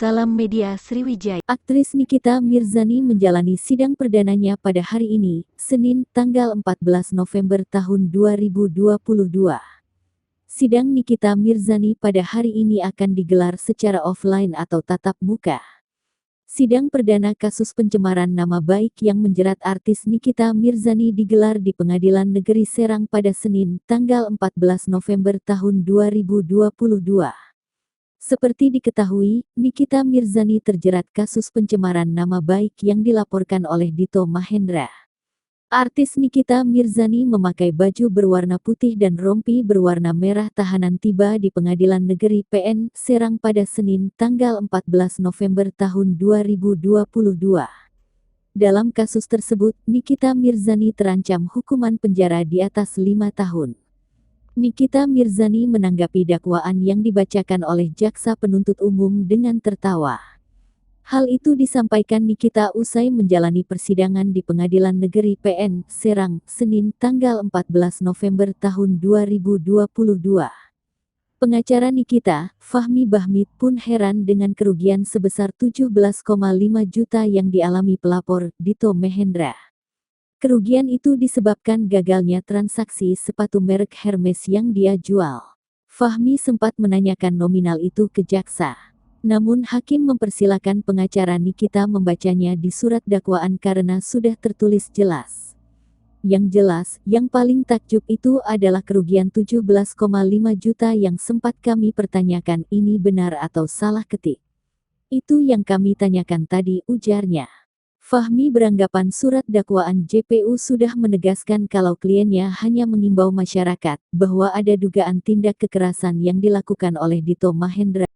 Salam Media Sriwijaya. Aktris Nikita Mirzani menjalani sidang perdananya pada hari ini, Senin, tanggal 14 November tahun 2022. Sidang Nikita Mirzani pada hari ini akan digelar secara offline atau tatap muka. Sidang perdana kasus pencemaran nama baik yang menjerat artis Nikita Mirzani digelar di Pengadilan Negeri Serang pada Senin, tanggal 14 November tahun 2022. Seperti diketahui, Nikita Mirzani terjerat kasus pencemaran nama baik yang dilaporkan oleh Dito Mahendra. Artis Nikita Mirzani memakai baju berwarna putih dan rompi berwarna merah tahanan tiba di Pengadilan Negeri PN Serang pada Senin, tanggal 14 November tahun 2022. Dalam kasus tersebut, Nikita Mirzani terancam hukuman penjara di atas 5 tahun. Nikita Mirzani menanggapi dakwaan yang dibacakan oleh jaksa penuntut umum dengan tertawa. Hal itu disampaikan Nikita usai menjalani persidangan di Pengadilan Negeri PN Serang, Senin, tanggal 14 November tahun 2022. Pengacara Nikita, Fahmi Bahmid pun heran dengan kerugian sebesar 17,5 juta yang dialami pelapor, Dito Mahendra. Kerugian itu disebabkan gagalnya transaksi sepatu merek Hermes yang dia jual. Fahmi sempat menanyakan nominal itu ke jaksa. Namun hakim mempersilakan pengacara Nikita membacanya di surat dakwaan karena sudah tertulis jelas. Yang jelas, yang paling takjub itu adalah kerugian 17,5 juta yang sempat kami pertanyakan ini benar atau salah ketik. Itu yang kami tanyakan tadi, ujarnya. Fahmi beranggapan surat dakwaan JPU sudah menegaskan kalau kliennya hanya mengimbau masyarakat bahwa ada dugaan tindak kekerasan yang dilakukan oleh Dito Mahendra.